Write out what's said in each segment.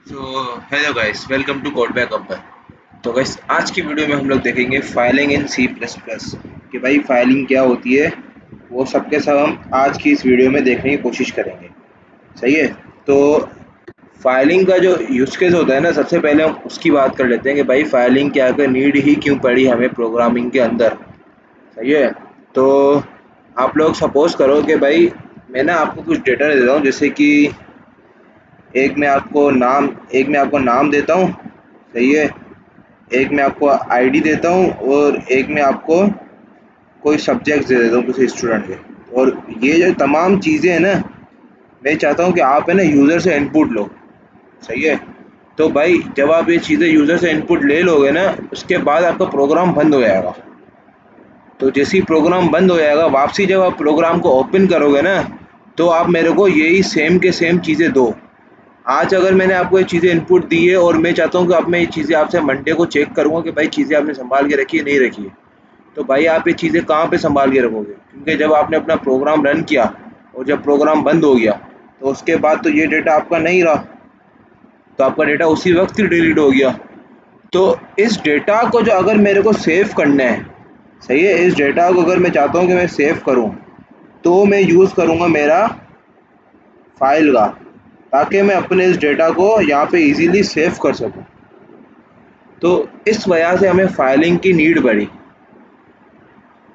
Hello guys, welcome to code back upper. तो guys, आज की वीडियो में हम लोग देखेंगे filing in C plus plus कि भाई फाइलिंग क्या होती है। वो सब के सब हम आज की इस वीडियो में देखने की कोशिश करेंगे। सही है। तो फाइलिंग का जो यूज केस होता है ना, सबसे पहले हम उसकी बात कर लेते हैं कि भाई फाइलिंग क्या कर नीड ही क्यों पड़ी हमें प्रोग्रामिंग के अंदर। सही है। तो आप लोग सपोज करो कि भाई मैं ना आपको कुछ डेटा दे देता हूँ, जैसे कि एक मैं आपको नाम देता हूँ। सही है। एक मैं आपको आईडी देता हूँ और एक मैं आपको कोई सब्जेक्ट दे देता हूँ किसी स्टूडेंट के। और ये जो तमाम चीज़ें हैं ना, मैं चाहता हूँ कि आप है ना यूज़र से इनपुट लो। सही है। तो भाई जब आप ये चीज़ें यूज़र से इनपुट ले लोगे ना, उसके बाद आपका प्रोग्राम बंद हो जाएगा। तो जैसे ही प्रोग्राम बंद हो जाएगा, वापसी जब आप प्रोग्राम को ओपन करोगे ना, तो आप मेरे को यही सेम के सेम चीज़ें दो। आज अगर मैंने आपको ये चीज़ें इनपुट दी है और मैं चाहता हूँ कि अब मैं ये चीज़ें आपसे मंडे को चेक करूँगा कि भाई चीज़ें आपने संभाल के रखी है नहीं रखी है। तो भाई आप ये चीज़ें कहाँ पे संभाल के रखोगे, क्योंकि जब आपने अपना प्रोग्राम रन किया और जब प्रोग्राम बंद हो गया, तो उसके बाद तो ये डेटा आपका नहीं रहा। तो आपका डेटा उसी वक्त ही डिलीट हो गया। तो इस डेटा को जो अगर मेरे को सेव करना है, सही है, इस डेटा को अगर मैं चाहता हूँ कि मैं सेव करूँ, तो मैं यूज़ करूँगा मेरा फाइल का, ताकि मैं अपने इस डेटा को यहाँ पे इजीली सेव कर सकूँ। तो इस वजह से हमें फाइलिंग की नीड पड़ी।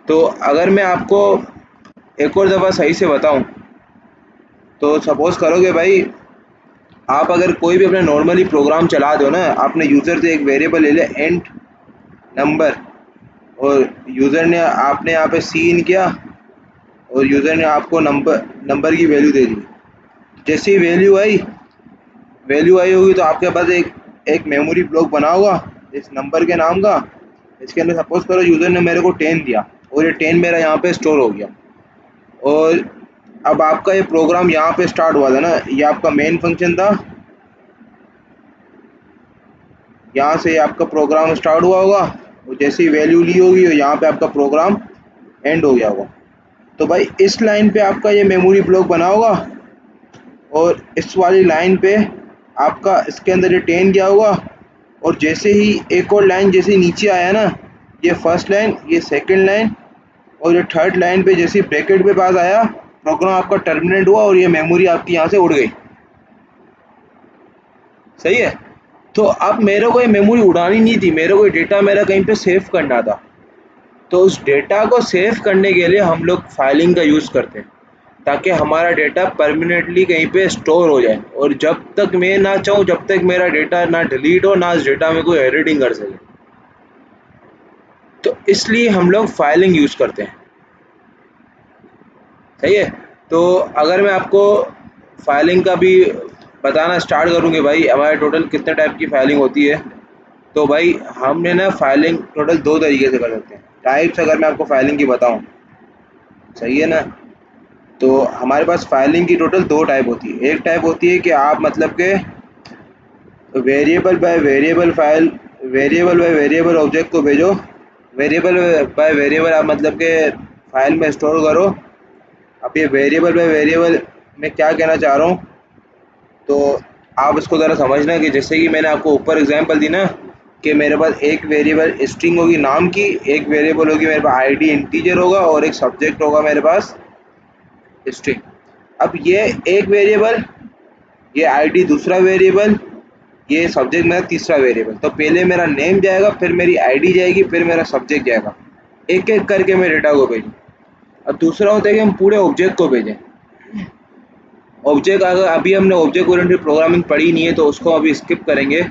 तो अगर मैं आपको एक और दफ़ा सही से बताऊं, तो सपोज़ करो कि भाई आप अगर कोई भी अपना नॉर्मली प्रोग्राम चला दो ना, आपने यूज़र से एक वेरिएबल ले लिया एंड नंबर, और यूज़र ने आपने यहाँ पे सी इन किया और यूज़र ने आपको नंबर की वैल्यू दे दी। जैसे ही वैल्यू आई होगी, तो आपके पास एक एक मेमोरी ब्लॉक बना होगा इस नंबर के नाम का। इसके अंदर सपोज़ करो यूज़र ने मेरे को 10 दिया और ये 10 मेरा यहाँ पे स्टोर हो गया। और अब आपका ये प्रोग्राम यहाँ पे स्टार्ट हुआ था ना, ये आपका मेन फंक्शन था। यहाँ से आपका प्रोग्राम स्टार्ट हुआ होगा और जैसे ही वैल्यू ली होगी, यहाँ पे आपका प्रोग्राम एंड हो गया होगा। तो भाई इस लाइन पे आपका ये मेमोरी ब्लॉक बना होगा और इस वाली लाइन पे आपका इसके अंदर ये 10 गया होगा। और जैसे ही एक और लाइन जैसे ही नीचे आया ना, ये फर्स्ट लाइन, ये सेकंड लाइन और ये थर्ड लाइन पे जैसे ब्रैकेट पे पास आया, प्रोग्राम आपका टर्मिनेट हुआ और ये मेमोरी आपकी यहाँ से उड़ गई। सही है। तो अब मेरे को ये मेमोरी उड़ानी नहीं थी, मेरे को ये डेटा मेरा कहीं पे सेव करना था। तो उस डेटा को सेव करने के लिए हम लोग फाइलिंग का यूज़ करते हैं, ताकि हमारा डेटा परमानेंटली कहीं पे स्टोर हो जाए और जब तक मैं ना चाहूँ, जब तक मेरा डेटा ना डिलीट हो, ना इस डेटा में कोई एडिटिंग कर सके। तो इसलिए हम लोग फाइलिंग यूज़ करते हैं। सही है। तो अगर मैं आपको फाइलिंग का भी बताना स्टार्ट करूँ कि भाई हमारे टोटल कितने टाइप की फाइलिंग होती है, तो भाई हमने ना फाइलिंग टोटल दो तरीके से कर सकते हैं। टाइप्स अगर मैं आपको फाइलिंग की बताऊँ, सही है ना, तो हमारे पास फाइलिंग की टोटल दो टाइप होती है। एक टाइप होती है कि आप मतलब के वेरिएबल बाय वेरिएबल ऑब्जेक्ट को भेजो। वेरिएबल बाय वेरिएबल आप मतलब के फाइल में स्टोर करो। अब ये वेरिएबल बाय वेरिएबल मैं क्या कहना चाह रहा हूँ, तो आप इसको ज़रा समझना कि जैसे कि मैंने आपको ऊपर एग्जांपल दी ना, कि मेरे पास एक वेरिएबल स्ट्रिंग होगी नाम की, एक वेरिएबल होगी मेरे पास आईडी इंटीजर होगा और एक सब्जेक्ट होगा मेरे पास स्ट्रिंग। अब ये एक वेरिएबल, ये आईडी दूसरा वेरिएबल, ये सब्जेक्ट मेरा तीसरा वेरिएबल। तो पहले मेरा नेम जाएगा, फिर मेरी आईडी जाएगी, फिर मेरा सब्जेक्ट जाएगा। एक एक करके मैं डेटा को भेजूँ। अब दूसरा होता है कि हम पूरे ऑब्जेक्ट को भेजें। ऑब्जेक्ट अगर अभी हमने ऑब्जेक्ट ओरिएंटेड प्रोग्रामिंग पढ़ी नहीं है, तो उसको अभी स्किप करेंगे।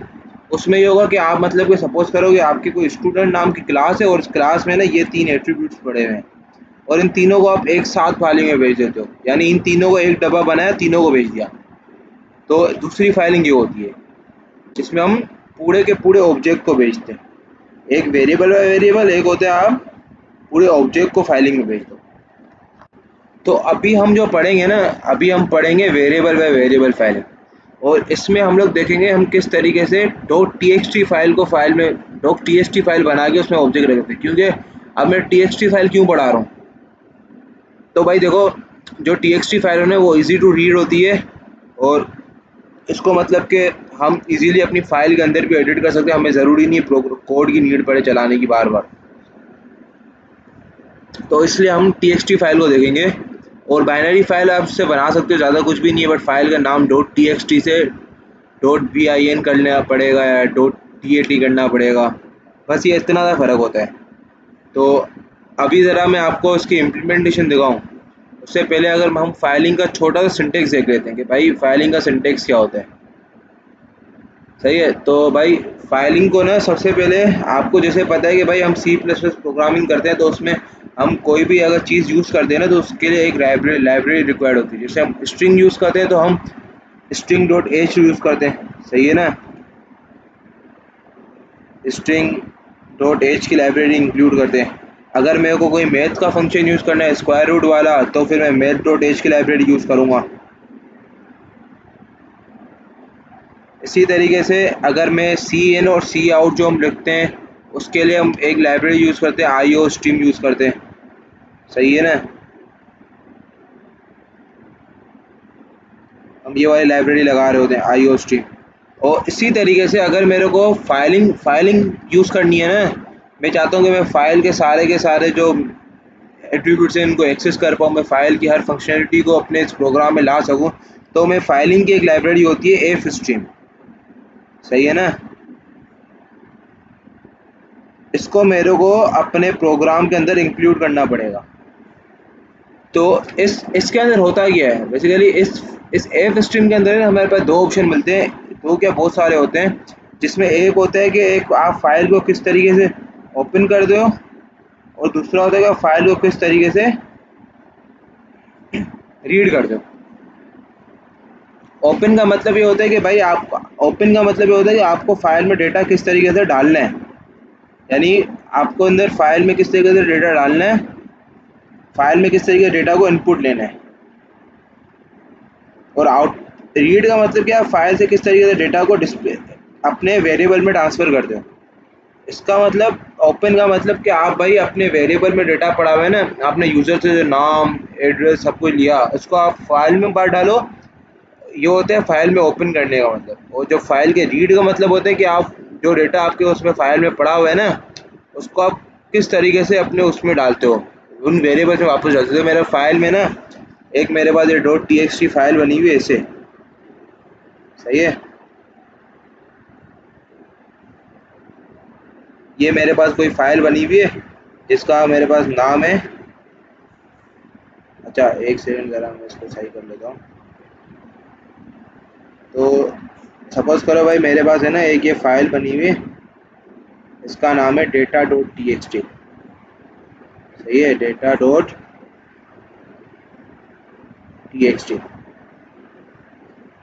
उसमें ये होगा कि आप मतलब कि सपोज करो कि आपकी कोई स्टूडेंट नाम की क्लास है और इस क्लास में ना ये तीन एट्रीब्यूट्स पड़े हुए हैं और इन तीनों को आप एक साथ फाइलिंग में भेज देते हो, यानी इन तीनों को एक डब्बा बनाया, तीनों को भेज दिया। तो दूसरी फाइलिंग ये होती है जिसमें हम पूरे के पूरे ऑब्जेक्ट को भेजते हैं। एक वेरिएबल बाय वेरिएबल, एक होता है आप पूरे ऑब्जेक्ट को फाइलिंग में भेज दो। तो अभी हम जो पढ़ेंगे ना, अभी हम पढ़ेंगे वेरिएबल बाय वेरिएबल फाइलिंग, और इसमें हम लोग देखेंगे हम किस तरीके से डॉट टीएक्सटी फाइल को फाइल में डॉट टीएक्सटी फाइल बना के उसमें ऑब्जेक्ट रखते हैं। क्योंकि अब मैं टीएक्सटी फाइल क्यों पढ़ा रहा हूँ, तो भाई देखो, जो टीएक्सटी फाइल है वो इजी टू रीड होती है और इसको मतलब कि हम इजीली अपनी फाइल के अंदर भी एडिट कर सकते हैं, हमें ज़रूरी नहीं है कोड की नीड पड़े चलाने की बार बार। तो इसलिए हम txt फाइल को देखेंगे। और बाइनरी फाइल आप इससे बना सकते हो, ज़्यादा कुछ भी नहीं है, बट फाइल का नाम .txt से .bin करना पड़ेगा या .dat करना पड़ेगा, बस ये इतना सा फ़र्क होता है। तो अभी ज़रा मैं आपको इसकी इम्प्लीमेंटेशन दिखाऊँ उससे पहले अगर हम फाइलिंग का छोटा सा सिंटेक्स देख लेते हैं कि भाई फाइलिंग का सिंटेक्स क्या होता है। सही है, तो भाई फाइलिंग को ना सबसे पहले आपको जैसे पता है कि भाई हम C++ प्रोग्रामिंग करते हैं, तो उसमें हम कोई भी अगर चीज़ यूज़ करते हैं ना तो उसके लिए एक लाइब्रेरी रिक्वायर्ड होती है। जैसे हम स्ट्रिंग यूज़ करते हैं तो हम string.h यूज़ करते हैं, सही है ना। string.h की लाइब्रेरी इंक्लूड करते हैं। अगर मेरे को कोई मैथ का फंक्शन यूज़ करना है स्क्वायर रूट वाला, तो फिर मैं math.h की लाइब्रेरी यूज़ करूँगा। इसी तरीके से अगर मैं cin और cout जो हम लिखते हैं उसके लिए हम एक लाइब्रेरी यूज़ करते हैं, iostream यूज़ करते हैं, सही है ना। हम ये वाली लाइब्रेरी लगा रहे होते हैं iostream। और इसी तरीके से अगर मेरे को फाइलिंग यूज़ करनी है ना, मैं चाहता हूँ कि मैं फ़ाइल के सारे जो एट्रीब्यूट्स हैं इनको एक्सेस कर पाऊँ, मैं फ़ाइल की हर फंक्शनलिटी को अपने इस प्रोग्राम में ला सकूँ, तो मैं फाइलिंग की एक लाइब्रेरी होती है fstream, सही है ना। इसको मेरे को अपने प्रोग्राम के अंदर इंक्लूड करना पड़ेगा। तो इसके अंदर होता क्या है बेसिकली, इस fstream के अंदर हमारे पास दो ऑप्शन मिलते हैं, दो क्या बहुत सारे होते हैं, जिसमें एक होता है कि एक आप फाइल को किस तरीके से ओपन कर दो, और दूसरा होता है कि फाइल को किस तरीके से रीड कर दो। ओपन का मतलब ये होता है कि भाई आपको फाइल में डेटा किस तरीके से डालना है, यानी आपको अंदर फाइल में किस तरीके से डेटा डालना है, फाइल में किस तरीके से डेटा को इनपुट लेना है। और आउट रीड का मतलब क्या, फाइल से किस तरीके से डेटा को डिस्प्ले अपने वेरिएबल में ट्रांसफ़र करते हो। इसका मतलब ओपन का मतलब कि आप भाई अपने वेरिएबल में डेटा पड़ा हुआ है ना, आपने यूज़र से जो नाम एड्रेस सब कुछ लिया उसको आप फाइल में बाहर डालो, ये होता है फाइल में ओपन करने का मतलब। और जो फाइल के रीड का मतलब होता है कि आप जो डेटा आपके उसमें फाइल में पड़ा हुआ है ना, उसको आप किस तरीके से अपने उसमें डालते हो, उन वेरिएबल में वापस डालते हो। मेरे फाइल में ना एक मेरे पास ये .txt फाइल बनी हुई है ऐसे, सही है। ये मेरे पास कोई फाइल बनी हुई है जिसका मेरे पास नाम है, अच्छा एक सेकंड ज़रा मैं इसको सही कर लेता हूँ। तो सपोज़ करो भाई मेरे पास है ना एक ये फाइल बनी हुई है, इसका नाम है data.txt, सही है, data.txt।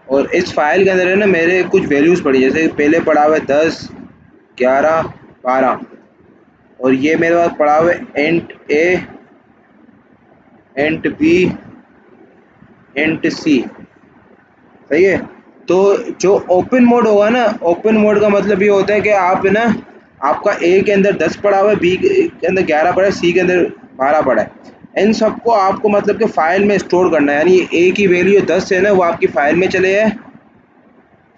और इस फाइल के अंदर है ना मेरे कुछ वैल्यूज़ पड़ी, जैसे पहले पड़ा हुआ है 10, 11, 12, और ये मेरे पास पड़ा हुआ है int a, int b, int c, सही है। तो जो ओपन मोड होगा ना, ओपन मोड का मतलब ये होता है कि आप है ना, आपका ए के अंदर 10 पड़ा हुआ है, बी के अंदर 11 पड़ा है, सी के अंदर 12 पड़ा है, इन सबको आपको मतलब कि फाइल में स्टोर करना है। यानी ए की वैल्यू 10 है ना वो आपकी फाइल में चले जाए,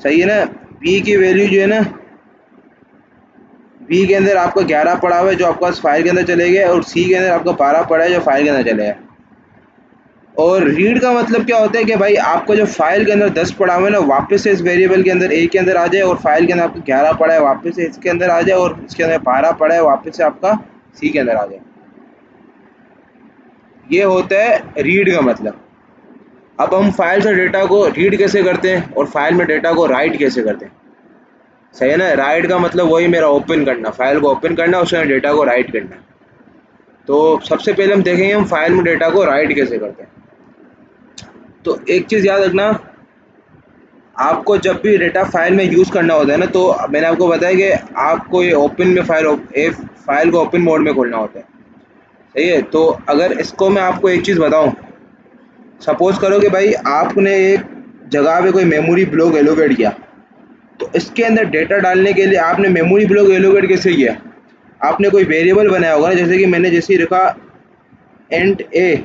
सही है ना। बी की वैल्यू जो है ना, बी के अंदर आपका 11 पड़ा हुआ है जो आपका फाइल के अंदर चले गया, और सी के अंदर आपका 12 पड़ा है जो फाइल के अंदर चले गया। और रीड का मतलब क्या होता है कि भाई आपका जो फाइल के अंदर 10 पड़ा हुआ है ना वापस से इस वेरिएबल के अंदर ए के अंदर आ जाए, और फाइल के अंदर आपका 11 पड़ा है वापस से इसके अंदर आ जाए, और इसके अंदर 12 पड़ा है वापस से आपका सी के अंदर आ जाए। ये होता है रीड का मतलब। अब हम फाइल से डेटा को रीड कैसे करते हैं और फाइल में डेटा को राइट कैसे करते हैं, सही है ना। राइट का मतलब वही मेरा ओपन करना, फाइल को ओपन करना, उसमें डेटा को राइट करना। तो सबसे पहले हम देखेंगे हम फाइल में डेटा को राइट कैसे करते हैं। तो एक चीज़ याद रखना, आपको जब भी डेटा फाइल में यूज़ करना होता है ना, तो मैंने आपको बताया कि आपको ये ओपन में फाइल को ओपन मोड में खोलना होता है, सही है। तो अगर इसको मैं आपको एक चीज़ बताऊं, सपोज़ करो कि भाई आपने एक जगह पे कोई मेमोरी ब्लॉक एलोकेट किया, तो इसके अंदर डेटा डालने के लिए आपने मेमोरी ब्लॉक एलोकेट कैसे किया, आपने कोई वेरिएबल बनाया होगा ना, जैसे कि मैंने जैसे ही लिखा इंट ए,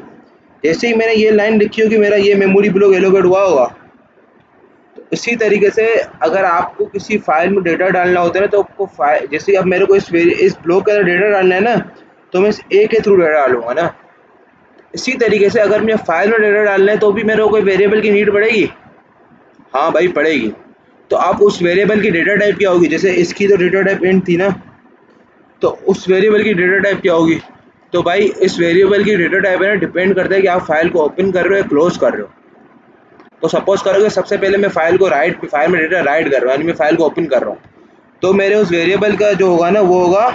जैसे ही मैंने ये लाइन लिखी होगी मेरा ये मेमोरी ब्लॉक एलोकेट हुआ होगा। तो इसी तरीके से अगर आपको किसी फाइल में डेटा डालना होता है ना, तो आपको फाइल, जैसे अब मेरे को इस ब्लॉक के अंदर डेटा डालना है ना, तो मैं इस ए के थ्रू डेटा डालूंगा ना। इसी तरीके से अगर मुझे फाइल में डेटा डालना है तो भी मेरे को कोई वेरिएबल की नीड पड़ेगी। हाँ भाई पड़ेगी। तो आप उस वेरिएबल की डेटा टाइप क्या होगी, जैसे इसकी तो डेटा टाइप इंट थी ना, तो उस वेरिएबल की डेटा टाइप क्या होगी। तो भाई इस वेरिएबल की डेटा टाइप है ना, डिपेंड करता है कि आप फाइल को ओपन कर रहे हो या क्लोज कर रहे हो। तो सपोज करोगे सबसे पहले मैं फाइल को फाइल में डेटा राइट कर रहा हूँ, यानी मैं फाइल को ओपन कर रहा हूँ, तो मेरे उस वेरिएबल का जो होगा ना वो होगा,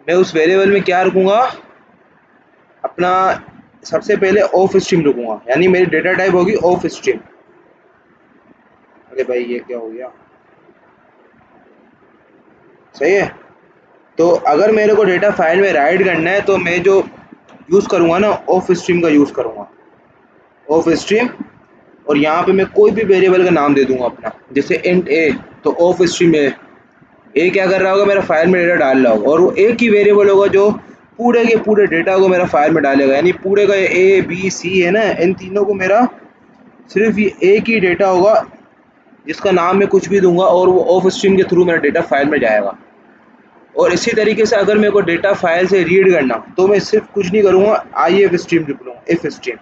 मैं उस वेरिएबल में क्या रखूँगा, अपना सबसे पहले ऑफ स्ट्रीम रखूँगा, यानी मेरी डेटा टाइप होगी ऑफ स्ट्रीम। अरे भाई ये क्या हो गया, सही है। तो अगर मेरे को डेटा फाइल में राइट करना है तो मैं जो यूज़ करूँगा ना, ऑफ स्ट्रीम का यूज़ करूँगा, ऑफ स्ट्रीम। और यहाँ पे मैं कोई भी वेरिएबल का नाम दे दूंगा अपना, जैसे इंट ए, तो ऑफ स्ट्रीम ए क्या कर रहा होगा, मेरा फाइल में डेटा डाल रहा होगा, और वो एक ही वेरिएबल होगा जो पूरे के पूरे डेटा को मेरा फाइल में डालेगा, यानी पूरे का ए बी सी है ना, इन तीनों को मेरा सिर्फ ये एक ही डेटा होगा जिसका नाम मैं कुछ भी दूंगा, और वो ऑफ स्ट्रीम के थ्रू मेरा डेटा फाइल में जाएगा। और इसी तरीके से अगर मेरे को डेटा फाइल से रीड करना, तो मैं सिर्फ कुछ नहीं करूँगा, आई एफ स्ट्रीम लिख लूँगा, एफ स्ट्रीम।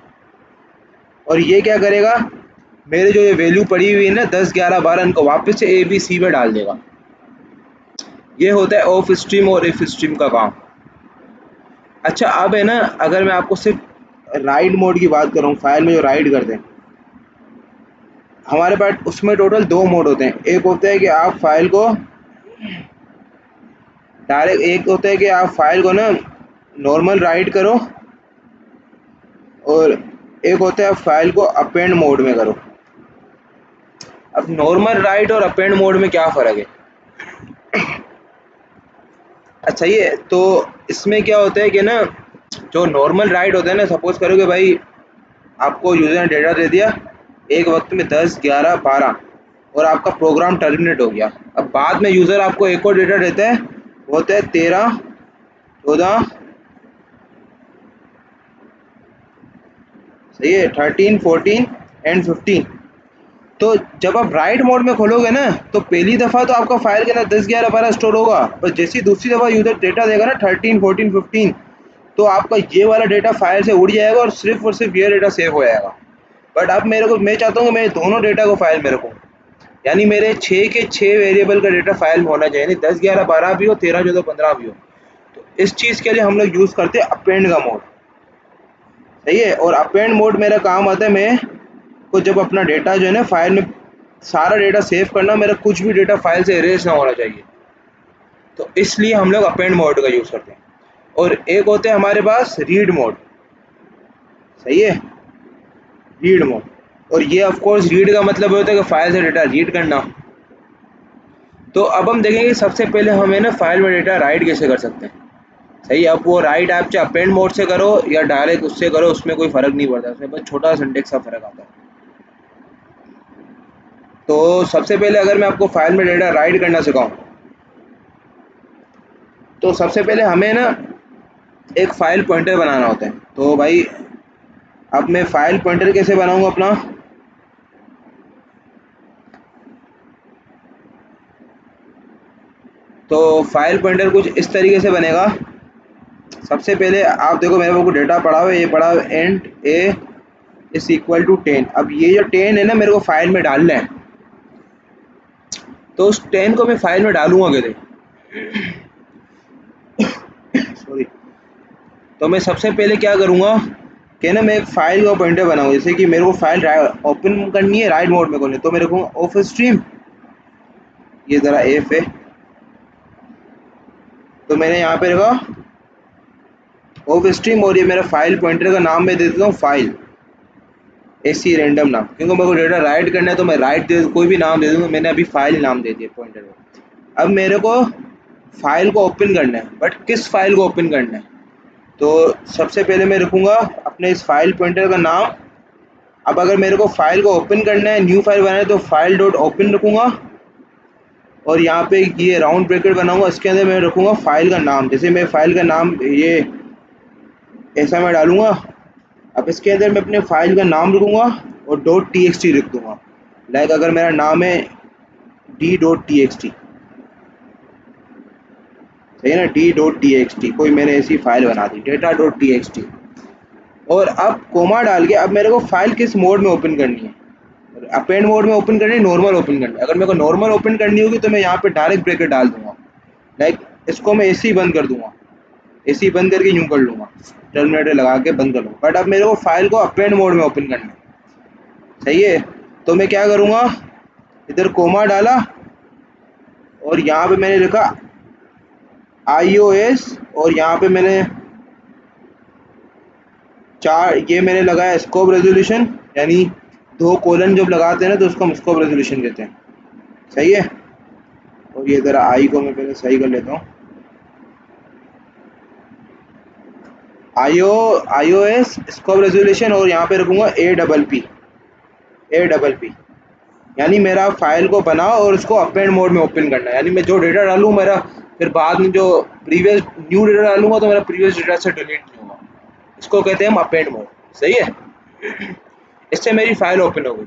और ये क्या करेगा, मेरे जो ये वैल्यू पड़ी हुई है ना 10 11 12, इनको वापस से ए बी सी में डाल देगा। ये होता है ऑफ स्ट्रीम और इफ स्ट्रीम का काम। अच्छा अब है ना, अगर मैं आपको सिर्फ राइट मोड की बात करूँ, फाइल में जो राइट करते हैं हमारे पास, उसमें टोटल दो मोड होते हैं। एक होता है कि आप फाइल को डायरेक्ट, एक होता है कि आप फाइल को ना नॉर्मल राइट करो, और एक होता है आप फाइल को अपेंड मोड में करो। अब नॉर्मल राइट और अपेंड मोड में क्या फ़र्क है। अच्छा ये तो इसमें क्या होता है कि ना, जो नॉर्मल राइट होता है ना, सपोज करो कि भाई आपको यूज़र ने डेटा दे दिया एक वक्त में 10 11 12, और आपका प्रोग्राम टर्मिनेट हो गया। अब बाद में यूज़र आपको एक और डेटा देता है, वो होता है 13 14, सही है, 13 14 एंड 15। तो जब आप राइट मोड में खोलोगे ना, तो पहली दफ़ा तो आपका फाइल के अंदर 10 11 12 स्टोर होगा, पर जैसी दूसरी दफ़ा यूज़र डेटा देगा ना 13 14 15, तो आपका ये वाला डेटा फाइल से उड़ जाएगा और सिर्फ ये डेटा सेव हो जाएगा। बट अब मेरे को, मैं चाहता हूँ कि मैं दोनों डेटा को फाइल में रखूँ, यानी मेरे 6 के 6 वेरिएबल का डेटा फाइल में होना चाहिए, यानी 10 11 12 भी हो, 13 14 15 भी हो। तो इस चीज़ के लिए हम लोग यूज़ करते हैं अपेंड का मोड, सही है। और अपेंड मोड मेरा काम आता है, मैं को जब अपना डेटा जो है ना फाइल में सारा डेटा सेव करना, मेरा कुछ भी डेटा फाइल से इरेज ना होना चाहिए, तो इसलिए हम लोग अपेंड मोड का यूज़ करते हैं। और एक होते हैं हमारे पास रीड मोड, सही है, रीड मोड। और ये ऑफ कोर्स रीड का मतलब होता है कि फाइल से डेटा रीड करना। तो अब हम देखेंगे सबसे पहले हमें ना फाइल में डेटा राइट कैसे कर सकते हैं, सही। अब वो राइट आप चाहे अपेंड मोड से करो या डायरेक्ट उससे करो, उसमें कोई फ़र्क नहीं पड़ता, उसमें बस छोटा सिंटेक्स का फ़र्क आता है। तो सबसे पहले अगर मैं आपको फाइल में डेटा राइट करना सिखाऊं, तो सबसे पहले हमें ना एक फ़ाइल पॉइंटर बनाना होता है। तो भाई अब मैं फ़ाइल पॉइंटर कैसे बनाऊंगा अपना, तो फ़ाइल पॉइंटर कुछ इस तरीके से बनेगा। सबसे पहले आप देखो मेरे को डेटा पड़ा हुआ है, ये पड़ा हुआ है int A is equal to 10। अब ये जो 10 है ना, मेरे को फाइल में डालना है, तो उस 10 को मैं फाइल में डालूंगा कैसे, सॉरी। तो मैं सबसे पहले क्या करूँगा कि ना, मैं एक फाइल का पॉइंटर बनाऊँ, जैसे कि मेरे को फाइल ओपन करनी है राइट मोड में खोलनी है, तो मैं रखूँगा ऑफ स्ट्रीम, ये ज़रा एफ है, तो मैंने यहाँ पे रखा ऑफ स्ट्रीम, और ये मेरा फाइल पॉइंटर का नाम मैं दे देता हूँ फाइल, ऐसी रैंडम नाम, क्योंकि मेरे को डेटा राइट करना है तो मैं राइट दे कोई भी नाम दे दूँगा, मैंने अभी फाइल नाम दे दिया पॉइंटर को। अब मेरे को फाइल को ओपन करना है, बट किस फाइल को ओपन करना है, तो सबसे पहले मैं रखूँगा अपने इस फाइल पॉइंटर का नाम। अब अगर मेरे को फाइल को ओपन करना है, न्यू फाइल बनाना है, तो फाइल डॉट ओपन रखूँगा, और यहाँ पे ये राउंड ब्रैकेट बनाऊँगा, इसके अंदर मैं रखूँगा फाइल का नाम, जैसे मैं फाइल का नाम ये ऐसा मैं डालूँगा। अब इसके अंदर मैं अपने फाइल का नाम लिखूँगा, और .txt लिख दूंगा। लाइक अगर मेरा नाम है d.txt, सही है ना, d.txt, कोई मैंने ऐसी फाइल बना दी data.txt, और अब कोमा डाल के अब मेरे को फाइल किस मोड में ओपन करनी है, अपेंड मोड में ओपन करनी है, नॉर्मल ओपन करनी है। अगर मेरे को नॉर्मल ओपन करनी होगी तो मैं यहाँ पे डायरेक्ट ब्रेकेट डाल दूंगा। लाइक इसको मैं ऐसे ही बंद कर दूंगा, ऐसे ही बंद करके यूँ कर लूँगा, टर्मिनेटर लगा के बंद कर लूँगा। बट अब मेरे को फाइल को अपेंड मोड में ओपन करना है, सही है। तो मैं क्या करूँगा, इधर कोमा डाला और यहाँ पे मैंने लिखा iOS, और यहाँ पे मैंने ये मैंने लगाया स्कोप रेजोल्यूशन, यानी 2 कोलन जब लगाते हैं ना तो उसको हम स्कोप रेजोल्यूशन कहते हैं, सही है। और ये इधर आई को मैं पहले सही कर लेता हूँ, iOS स्कोप रेजोल्यूशन, और यहाँ पे रखूँगा A+P, यानी मेरा फाइल को बनाओ और उसको अपेंड मोड में ओपन करना है। यानी मैं जो डेटा डालूँ मेरा फिर बाद में जो प्रीवियस न्यू डेटा डालूंगा तो मेरा प्रीवियस डेटा से डिलीट नहीं होगा। इसको कहते हैं हम अपेंड मोड, सही है। इससे मेरी फाइल ओपन हो गई।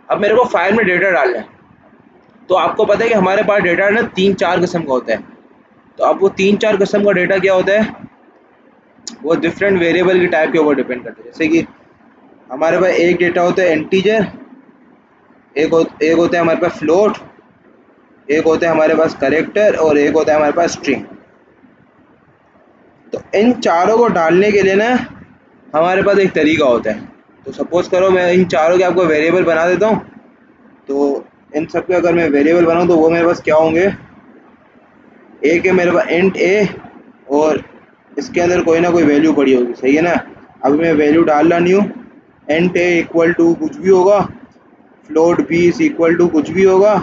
अब मेरे को फाइल में डेटा डालना है, तो आपको पता है कि हमारे पास डेटा ना 3-4 किस्म का होता है। तो अब वो 3-4 किस्म का डेटा क्या होता है, वो डिफरेंट वेरिएबल के टाइप के ऊपर डिपेंड करते हैं। जैसे कि हमारे पास एक डेटा होता है इंटीजर, एक होता है हमारे पास फ्लोट, एक होता है हमारे पास करेक्टर, और एक होता है हमारे पास स्ट्रिंग। तो इन चारों को डालने के लिए ना हमारे पास एक तरीका होता है। तो सपोज करो मैं इन चारों के आपको वेरिएबल बना देता हूँ। तो इन सब के अगर मैं वेरिएबल बनाऊँ तो वो मेरे पास क्या होंगे, एक है मेरे पास इंट ए, और इसके अंदर कोई ना कोई वैल्यू पड़ी होगी, सही है ना। अभी मैं वैल्यू डाल रहा नहीं हूँ, इंट ए इक्वल टू कुछ भी होगा, float B is equal to कुछ भी होगा,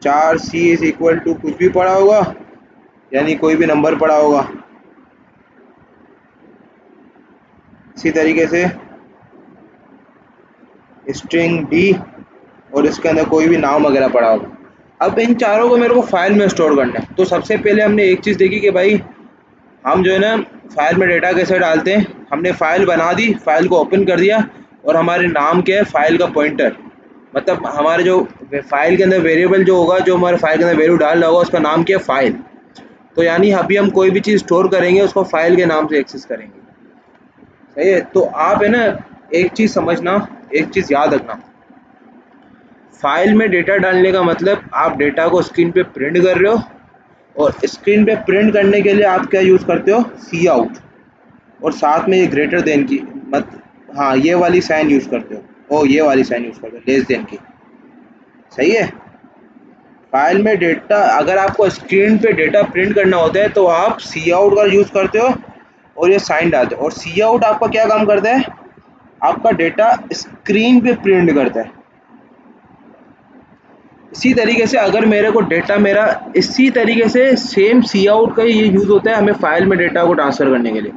4c इज इक्वल टू कुछ भी पड़ा होगा, यानी कोई भी नंबर पड़ा होगा। इसी तरीके से स्ट्रिंग डी, और इसके अंदर कोई भी नाम वगैरह पड़ा होगा। अब इन चारों को मेरे को फाइल में स्टोर करना है। तो सबसे पहले हमने एक चीज़ देखी कि भाई हम जो है ना फाइल में डेटा कैसे डालते हैं। हमने फाइल बना दी, फाइल को ओपन कर दिया, और हमारे नाम क्या है, फाइल का पॉइंटर, मतलब हमारे जो फाइल के अंदर वेरिएबल जो होगा, जो हमारे फाइल के अंदर वैल्यू डाल रहा होगा, उसका नाम क्या है, फाइल। तो यानी अभी हम कोई भी चीज़ स्टोर करेंगे उसको फाइल के नाम से एक्सेस करेंगे, सही है। तो आप है ना एक चीज़ समझना, एक चीज़ याद रखना, फाइल में डेटा डालने का मतलब आप डेटा को स्क्रीन पे प्रिंट कर रहे हो, और स्क्रीन पे प्रिंट करने के लिए आप क्या यूज़ करते हो, सी आउट, और साथ में ये ग्रेटर देन की मत, हाँ ये वाली साइन यूज़ करते हो, ओ ये वाली साइन यूज़ करते हो, लेस देन की, सही है। फाइल में डेटा अगर आपको स्क्रीन पे डेटा प्रिंट करना होता है तो आप सी आउट का यूज़ करते हो और ये साइन डालते हो। और सी आउट आपका क्या काम करता है, आपका डेटा स्क्रीन पे प्रिंट करता है। इसी तरीके से अगर मेरे को डेटा मेरा इसी तरीके से सेम सी आउट का ये यूज़ होता है हमें फाइल में डेटा को ट्रांसफ़र करने के लिए।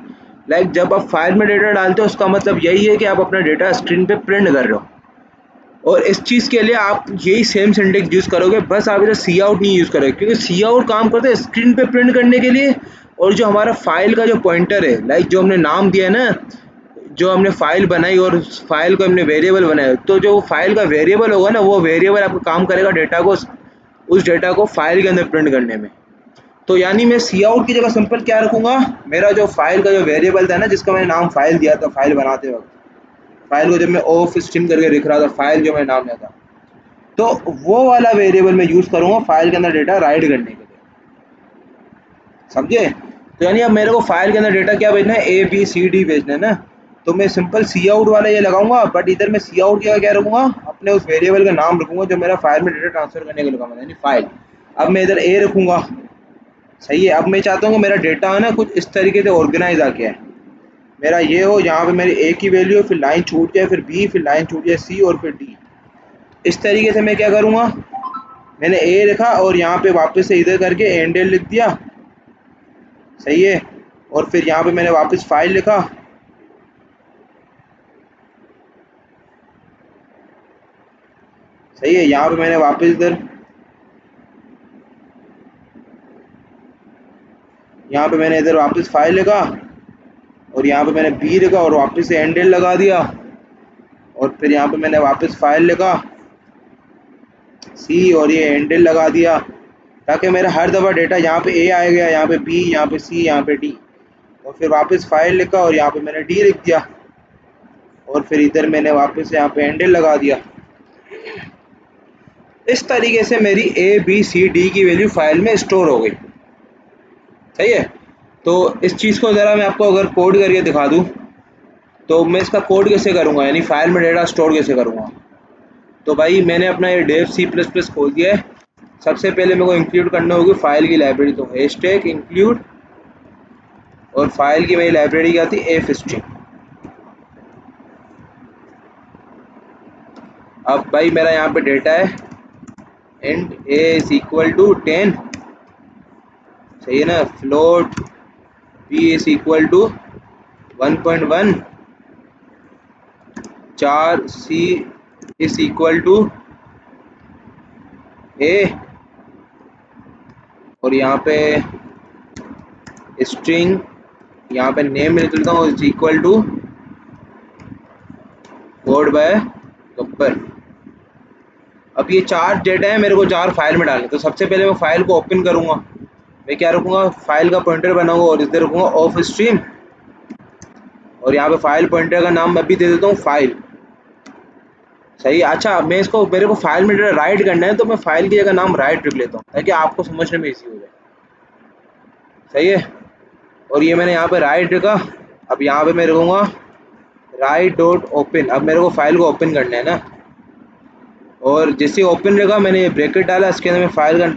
लाइक जब आप फाइल में डेटा डालते हो उसका मतलब यही है कि आप अपना डेटा स्क्रीन पे प्रिंट कर रहे हो, और इस चीज़ के लिए आप यही सेम सिंटेक्स यूज़ करोगे, बस आप इधर सी आउट नहीं यूज़ करोगे, क्योंकि सी आउट काम करता है स्क्रीन पे प्रिंट करने के लिए। और जो हमारा फाइल का जो पॉइंटर है, लाइक जो हमने नाम दिया है ना, जो हमने फाइल बनाई और उस फाइल को हमने वेरिएबल बनाया, तो जो फाइल का वेरिएबल होगा ना, वो वेरिएबल आपका काम करेगा डेटा को, उस डेटा को फाइल के अंदर प्रिंट करने में। तो यानी मैं सी आउट की जगह सिंपल क्या रखूँगा, मेरा जो फाइल का जो वेरिएबल था ना, जिसका मैंने नाम फाइल दिया था फाइल बनाते वक्त, फाइल को जब मैं ऑफ स्ट्रीम करके लिख रहा था, फाइल जो मैंने नाम दिया था, तो वो वाला वेरिएबल मैं यूज़ करूँगा फाइल के अंदर डेटा राइट करने के लिए, समझे। तो यानी अब मेरे को फाइल के अंदर डेटा क्या भेजना है, ए बी सी डी भेजना है ना, तो मैं सिंपल सी आउट वाला ये लगाऊंगा। बट इधर मैं सी आउट क्या रखूँगा, अपने उस वेरिएबल का नाम रखूँगा जो मेरा फाइल में डेटा ट्रांसफर करने के लिए लगाऊंगा, यानी फाइल। अब मैं इधर ए रखूँगा, सही है। अब मैं चाहता हूँ कि मेरा डेटा है ना कुछ इस तरीके से ऑर्गेनाइज आके है, मेरा ये हो, यहाँ पे मेरी ए की वैल्यू, फिर लाइन छूट जाए, फिर बी, फिर लाइन छूट जाए सी, और फिर डी। इस तरीके से मैं क्या करूँगा, मैंने ए लिखा और यहाँ पे वापस से इधर करके एंडल लिख दिया, सही है। और फिर यहाँ पे मैंने वापस फाइल लिखा, सही है। यहाँ पे मैंने वापस इधर, यहाँ पे मैंने इधर वापस फाइल लिखा, और यहाँ पे मैंने बी लिखा और वापस से एंडल लगा दिया, और फिर यहाँ पे मैंने वापस फाइल लिखा सी और ये हैंडल लगा दिया, ताकि मेरा हर दफ़ा डेटा यहाँ पे ए आ गया, यहाँ पे बी, यहाँ पे सी, यहाँ पे डी। और फिर वापस फाइल लिखा और यहाँ पे मैंने डी लिख दिया, और फिर इधर मैंने वापस यहाँ पे हैंडल लगा दिया। इस तरीके से मेरी ए बी सी डी की वैल्यू फाइल में स्टोर हो गई। सही है। तो इस चीज़ को ज़रा मैं आपको अगर कोड करके दिखा दूँ, तो मैं इसका कोड कैसे करूँगा, यानी फाइल में डेटा स्टोर कैसे करूँगा। तो भाई मैंने अपना ये डेव सी प्लस प्लस खोल दिया है। सबसे पहले मेरे को इंक्लूड करना होगी फाइल की लाइब्रेरी, तो हैशटैग इंक्लूड, और फाइल की मेरी लाइब्रेरी क्या थी, एफ स्ट्रिंग। अब भाई मेरा यहाँ पे डेटा है and a is equal to 10, सही है ना। Float B is equal to 1.1, 4 c is equal to a, और यहाँ पे स्ट्रिंग, यहाँ पे नेम में लिख लेता हूँ is equal to code by Gabbar. अब ये 4 डेटा है, मेरे को 4 फाइल में डालने। तो सबसे पहले मैं फाइल को ओपन करूँगा, मैं क्या रखूँगा, फाइल का पॉइंटर बनाऊँगा और इधर रखूँगा ऑफ स्ट्रीम, और यहाँ पे फाइल पॉइंटर का नाम मैं भी दे देता हूँ फाइल। सही। अच्छा, मैं इसको, मेरे को फाइल में डेटा राइट करना है, तो मैं फाइल की जगह नाम राइट रख लेता हूँ ताकि आपको समझने में ईजी हो जाए। सही है। और ये मैंने यहाँ पे राइट रखा। अब यहाँ पे मैं रखूँगा राइट डॉट ओपन। अब मेरे को फाइल को ओपन करना है ना, और जैसे ओपन रखा मैंने ये ब्रैकेट डाला, इसके अंदर मैं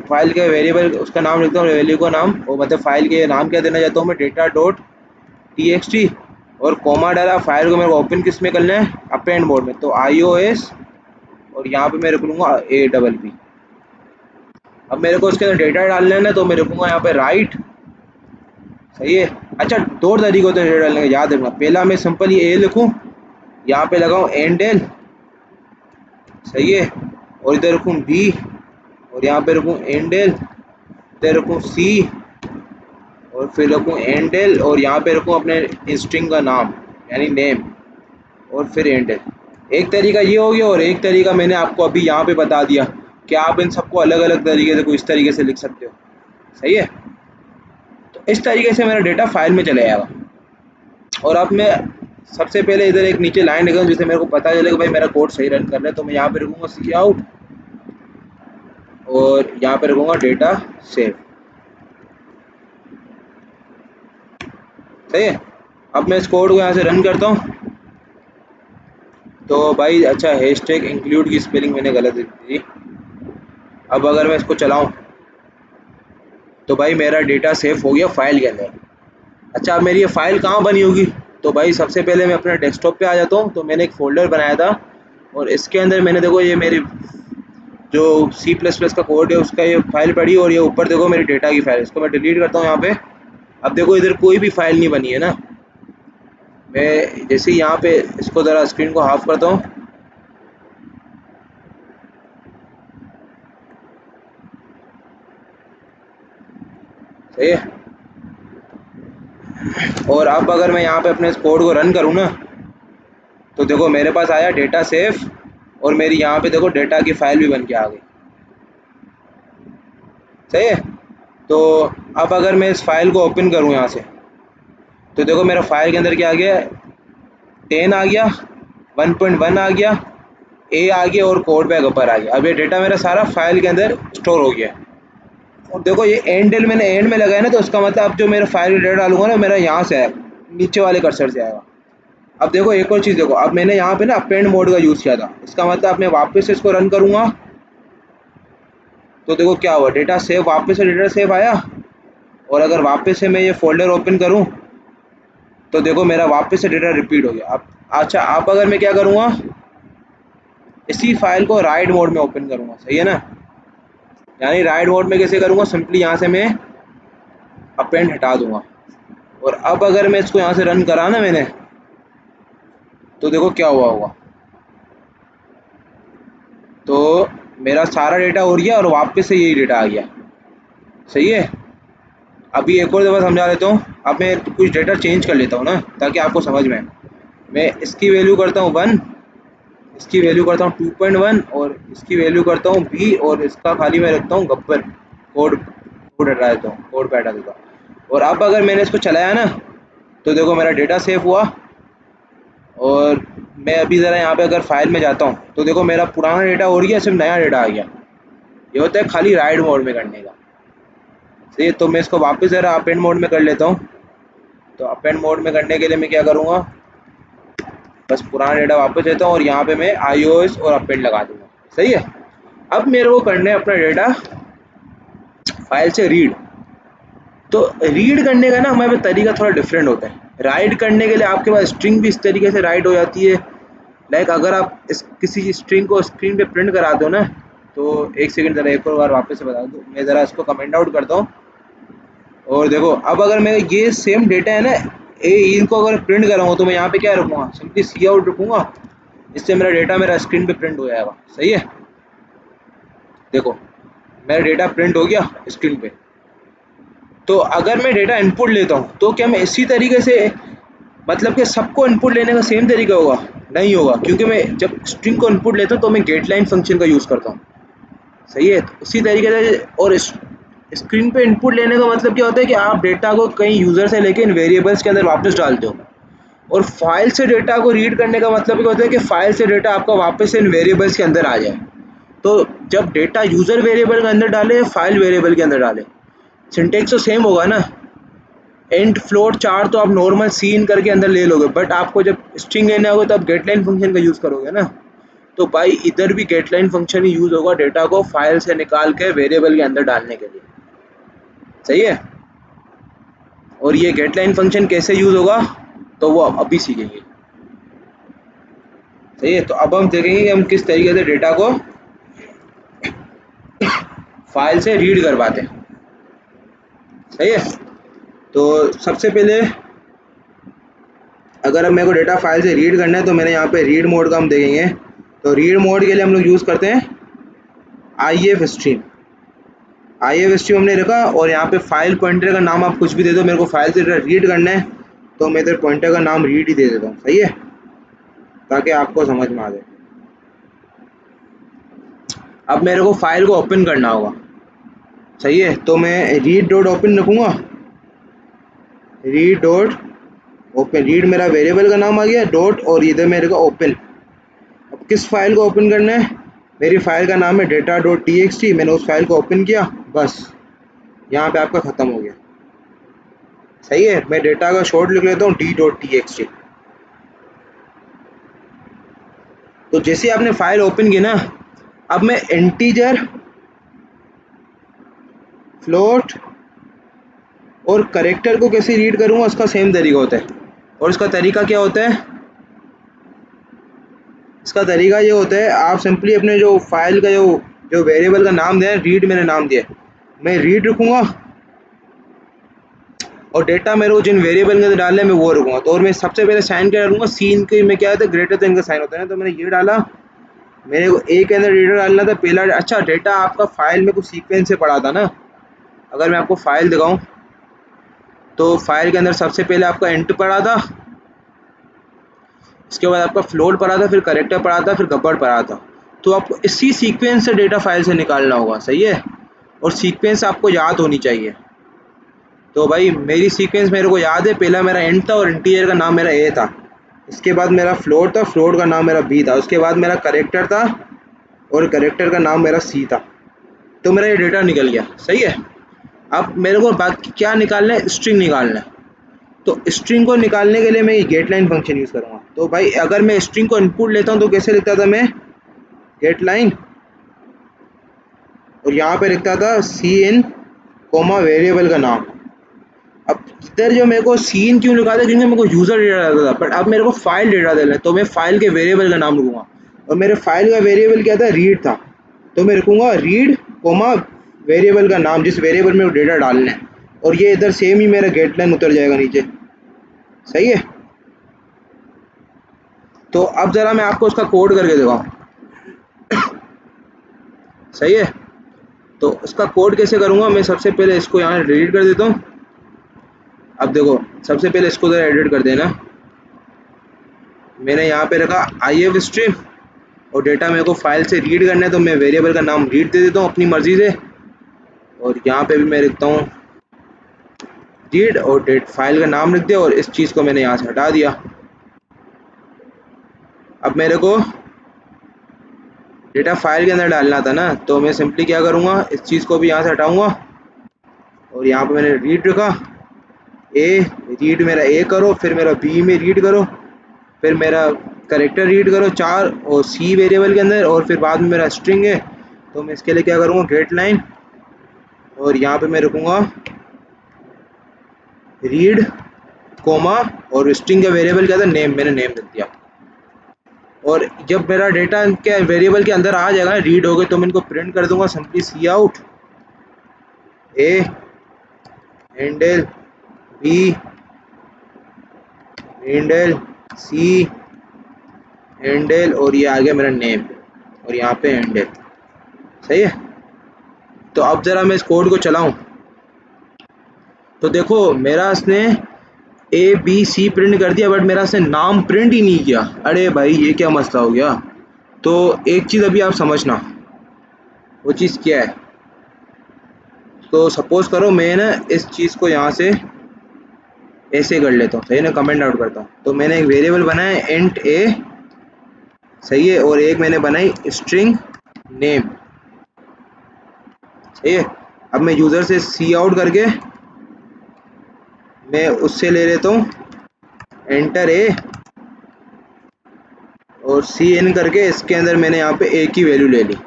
फाइल का वेरिएबल उसका नाम लिखता हूँ, वैल्यू का नाम, और मतलब फाइल के नाम क्या देना चाहता हूँ मैं, डेटा डॉट टी, और कोमा डाला। फाइल को मेरे को ओपन किस में करना है, अपेंड मोड में, तो iOS, और यहाँ पे मैं रख लूँगा APP। अब मेरे को इसके अंदर डेटा डालना है ना, तो मैं रखूँगा यहाँ पे राइट। सही है। अच्छा, 2 तरीके होते हैं डेटा डालने के, याद रखना। पहला मैं सिंपल ये ए लिखूँ, यहाँ पे लगाऊँ एंडल, सही है, और इधर रखूँ बी, और यहाँ पे रखूँ एंडल, इधर रखूँ सी, और फिर रखूँ एंडल, और यहाँ पे रखूँ अपने स्ट्रिंग का नाम यानी नेम, और फिर एंडल। एक तरीका ये हो गया, और एक तरीका मैंने आपको अभी यहाँ पे बता दिया कि आप इन सबको अलग अलग तरीके से, कोई इस तरीके से लिख सकते हो। सही है। तो इस तरीके से मेरा डेटा फाइल में चले जाएगा। और अब मैं सबसे पहले इधर एक नीचे लाइन लिखूँ जिससे मेरे को पता चले कि भाई मेरा कोड सही रन कर रहा है। तो मैं यहाँ पे रखूँगा सी आउट, और यहाँ पे रखूँगा डेटा सेव। सही है। अब मैं इस कोड को यहाँ से रन करता हूँ। तो भाई अच्छा, हैशटैग इंक्लूड की स्पेलिंग मैंने गलत दी थी। अब अगर मैं इसको चलाऊँ, तो भाई मेरा डेटा सेव हो गया फाइल के अंदर। अच्छा, अब मेरी ये फाइल कहाँ बनी होगी, तो भाई सबसे पहले मैं अपने डेस्कटॉप पे आ जाता हूँ। तो मैंने एक फ़ोल्डर बनाया था, और इसके अंदर मैंने, देखो ये मेरी जो सी प्लस प्लस का कोड है उसका ये फाइल पड़ी, और ये ऊपर देखो मेरी डेटा की फाइल। इसको मैं डिलीट करता हूँ यहाँ पे। अब देखो इधर कोई भी फाइल नहीं बनी है ना। मैं जैसे ही यहाँ पे इसको ज़रा स्क्रीन को हाफ करता हूँ, सही है। और अब अगर मैं यहाँ पे अपने इस कोड को रन करूँ ना, तो देखो मेरे पास आया डेटा सेव, और मेरी यहाँ पे देखो डेटा की फाइल भी बन के आ गई। सही है। तो अब अगर मैं इस फाइल को ओपन करूँ यहाँ से, तो देखो मेरा फाइल के अंदर क्या आ गया, 10 आ गया, 1.1 आ गया, ए आ गया, और कोड बैग ऊपर आ गया। अब ये डेटा मेरा सारा फाइल के अंदर स्टोर हो गया। और देखो ये एंडल मैंने एंड में लगाया ना, तो इसका मतलब अब जो मेरा फाइल डेटा डालूंगा ना, मेरा यहाँ से आएगा, नीचे वाले कर्सर से आएगा। अब देखो एक और चीज़ देखो, अब मैंने यहाँ पे ना अपेंड मोड का यूज़ किया था। इसका मतलब अब मैं वापस से इसको रन करूँगा, तो देखो क्या हुआ, डेटा सेव, वापस से डेटा सेव आया। और अगर वापस से मैं ये फोल्डर ओपन करूँ, तो देखो मेरा वापस से डेटा रिपीट हो गया। अब अच्छा, अब अगर मैं क्या करूँगा, इसी फाइल को राइट मोड में ओपन करूँगा। सही है ना। यानी राइट मोड में कैसे करूँगा, सिंपली यहाँ से मैं अपेंड हटा दूँगा। और अब अगर मैं इसको यहाँ से रन करा ना मैंने, तो देखो क्या हुआ होगा, तो मेरा सारा डेटा हो गया और वापस से यही डेटा आ गया। सही है। अभी एक और दफ़ा समझा देता हूँ। अब मैं कुछ डेटा चेंज कर लेता हूँ ना, ताकि आपको समझ में आए। मैं इसकी वैल्यू करता हूँ 1, इसकी वैल्यू करता हूँ 2.1 और इसकी वैल्यू करता हूँ b और इसका खाली मैं रखता हूँ गब्बर। कोड कोड हटा देता हूँ, कोड पे हटा देता हूँ। और अब अगर मैंने इसको चलाया ना तो देखो मेरा डेटा सेव हुआ। और मैं अभी ज़रा यहाँ पे अगर फाइल में जाता हूँ तो देखो मेरा पुराना डेटा हो गया, सिर्फ नया डेटा आ गया। ये होता है खाली राइट मोड में करने का। सही है, तो मैं इसको वापस ज़रा अपेंड मोड में कर लेता हूँ। तो अपेंड मोड में करने के लिए मैं क्या करूँगा, बस पुराना डेटा वापस लेता हूँ और यहाँ पे मैं iOS और अपेंड लगा दूँगा। सही है। अब मेरे को करना है अपना डेटा फाइल से रीड। तो रीड करने का ना हमारे तरीका थोड़ा डिफरेंट होता है। राइट करने के लिए आपके पास स्ट्रिंग भी इस तरीके से राइट हो जाती है। लाइक अगर आप किसी स्ट्रिंग को स्क्रीन पे प्रिंट करा दो ना, तो एक सेकंड ज़रा एक और बार वापस से बता दूँ, मैं ज़रा इसको कमेंट आउट करता हूँ। और देखो अब अगर मैं ये सेम डेटा है ना इनको अगर प्रिंट कराऊँ तो मैं यहाँ पे क्या रखूँगा, सिंपली सी आउट रखूँगा। इससे मेरा डेटा मेरा स्क्रीन पे प्रिंट हो जाएगा। सही है, देखो मेरा डेटा प्रिंट हो गया स्क्रीन पे। तो अगर मैं डेटा इनपुट लेता हूँ तो क्या मैं इसी तरीके से, मतलब कि सबको इनपुट लेने का सेम तरीका होगा? नहीं होगा, क्योंकि मैं जब स्ट्रिंग को इनपुट लेता हूँ तो मैं गेट लाइन फंक्शन का यूज़ करता हूँ। सही है, तो उसी तरीके से। और स्क्रीन पे इनपुट लेने का मतलब क्या होता है कि आप डेटा को कहीं यूज़र से लेके इन वेरिएबल्स के अंदर वापस डालते हो। और फाइल से डेटा को रीड करने का मतलब क्या होता है कि फाइल से डेटा आपका वापस इन वेरिएबल्स के अंदर आ जाए। तो जब डेटा यूज़र वेरिएबल के अंदर डाले, फाइल वेरिएबल के अंदर डाले, सिंटेक्स तो सेम होगा ना। इंट फ्लोट चार तो आप नॉर्मल सीन करके अंदर ले लोगे, बट आपको जब स्ट्रिंग लेना होगा तो आप गेटलाइन फंक्शन का यूज़ करोगे ना। तो भाई इधर भी गेटलाइन फंक्शन ही यूज़ होगा डेटा को फाइल से निकाल के वेरिएबल के अंदर डालने के लिए। सही है। और ये गेटलाइन फंक्शन कैसे यूज़ होगा तो वो अभी सीखेंगे। सही है, तो अब हम देखेंगे कि हम किस तरीके से डेटा को फाइल से रीड करवाते हैं। सही है, तो सबसे पहले अगर अब मेरे को डेटा फाइल से रीड करना है तो मैंने यहाँ पे रीड मोड का हम देखेंगे। तो रीड मोड के लिए हम लोग यूज़ करते हैं IF स्ट्रीम। IF स्ट्रीम हमने रखा और यहाँ पे फाइल पॉइंटर का नाम आप कुछ भी दे दो। मेरे को फाइल से रीड करना है तो मैं इधर पॉइंटर का नाम रीड ही दे देता हूँ। सही है, ताकि आपको समझ में आ जाए। अब मेरे को फाइल को ओपन करना होगा। सही है, तो मैं रीड डॉट ओपन रखूँगा। रीड डॉट ओपन, रीड मेरा वेरिएबल का नाम आ गया, डॉट और इधर मेरे को ओपन। अब किस फाइल को ओपन करना है? मेरी फाइल का नाम है data.txt। मैंने उस फाइल को ओपन किया, बस यहाँ पे आपका ख़त्म हो गया। सही है, मैं डेटा का शॉर्ट लिख लेता हूँ d.txt। तो जैसे आपने फाइल ओपन की ना, अब मैं इंटीजर, फ्लोट और करेक्टर को कैसे रीड करूँगा उसका सेम तरीका होता है। और इसका तरीका क्या होता है? इसका तरीका ये होता है, आप सिंपली अपने जो फाइल का जो वेरिएबल का नाम दिया है, रीड मैंने नाम दिया है, मैं रीड रखूँगा। और डेटा मेरे को जिन वेरिएबल के अंदर डालना है मैं वो रखूँगा। तो और मैं सबसे पहले साइन क्या डालूंगा, सीन के में क्या होता है, ग्रेटर देन का साइन होता है ना। तो मैंने ये डाला, मेरे को ए के अंदर रीडर डालना था पहला। अच्छा, डेटा आपका फाइल में कुछ सीक्वेंस से पड़ा था ना। अगर मैं आपको फाइल दिखाऊँ तो फाइल के अंदर सबसे पहले आपका इंट पड़ा था, इसके बाद आपका फ्लोट पड़ा था, फिर करेक्टर पड़ा था, फिर गब्बर पड़ा था। तो आपको इसी सीक्वेंस से डेटा फाइल से निकालना होगा। सही है, और सीक्वेंस आपको याद होनी चाहिए। तो भाई मेरी सीक्वेंस मेरे को याद है, पहला मेरा इंट था और इंटीजर का नाम मेरा ए था। इसके बाद मेरा फ्लोट था, फ्लोट का नाम मेरा बी था। उसके बाद मेरा करेक्टर था और करेक्टर का नाम मेरा सी था। तो मेरा ये डेटा निकल गया। सही है, अब मेरे को बाकी क्या निकालना है, स्ट्रिंग निकालना है। तो स्ट्रिंग को निकालने के लिए मैं ये गेट लाइन फंक्शन यूज़ करूँगा। तो भाई अगर मैं स्ट्रिंग को इनपुट लेता हूँ तो कैसे लिखता था मैं, गेट लाइन, और यहाँ पे लिखता था सी इन कोमा वेरिएबल का नाम। अब इधर जो मेरे को सीन क्यों लिखा था, क्योंकि मेरे को यूज़र डेटा डालता था, बट अब मेरे को फाइल डेटा देना है तो मैं फाइल के वेरिएबल का नाम लिखूँगा। और मेरे फाइल का वेरिएबल क्या था, रीड था। तो मैं लिखूँगा रीड कोमा वेरिएबल का नाम, जिस वेरिएबल में वो डेटा डालना है। और ये इधर सेम ही मेरा गेट लाइन उतर जाएगा नीचे। सही है, तो अब ज़रा मैं आपको उसका कोड करके दिखाऊँ। सही है, तो इसका कोड कैसे करूँगा, मैं सबसे पहले इसको यहाँ डिलीट कर देता हूँ। अब देखो सबसे पहले इसको ज़रा एडिट कर देना। मैंने यहाँ पे रखा IF स्ट्रीम और डेटा मेरे को फाइल से रीड करना है, तो मैं वेरिएबल का नाम रीड दे देता हूँ अपनी मर्जी से। और यहाँ पे भी मैं लिखता हूँ रीड और डेट फाइल का नाम लिख दिया, और इस चीज़ को मैंने यहाँ से हटा दिया। अब मेरे को डेटा फाइल के अंदर डालना था ना, तो मैं सिंपली क्या करूँगा, इस चीज़ को भी यहाँ से हटाऊँगा और यहाँ पे मैंने रीड रखा ए, रीड मेरा ए करो, फिर मेरा बी में रीड करो, फिर मेरा करेक्टर रीड करो 4 और सी वेरिएबल के अंदर, और फिर बाद में मेरा स्ट्रिंग है। तो मैं इसके लिए क्या करूँगा, गेट लाइन, और यहाँ पे मैं रखूँगा रीड कोमा, और स्ट्रिंग का वेरिएबल क्या था, नेम, मैंने नेम लिख दिया। और जब मेरा डेटा के वेरिएबल के अंदर आ जाएगा, रीड हो गए, तो मैं इनको प्रिंट कर दूंगा simply C out A handle B handle C handle, और ये आ गया मेरा नेम, और यहाँ पे हैंडल। सही है। तो अब ज़रा मैं इस कोड को चलाऊं, तो देखो मेरा इसने ए बी सी प्रिंट कर दिया, बट मेरा इसने नाम प्रिंट ही नहीं किया। अरे भाई ये क्या मसला हो गया। तो एक चीज़ अभी आप समझना, वो चीज़ क्या है। तो सपोज करो मैं ना इस चीज़ को यहाँ से ऐसे कर लेता हूँ, सही ना, कमेंट आउट करता हूँ। तो मैंने एक वेरिएबल बनाया इंट ए, सही है, और एक मैंने बनाई स्ट्रिंग नेम, सही है। अब मैं यूज़र से सी आउट करके मैं उससे ले लेता हूँ एंटर ए, और सी इन करके इसके अंदर मैंने यहाँ पे ए की वैल्यू ले ली।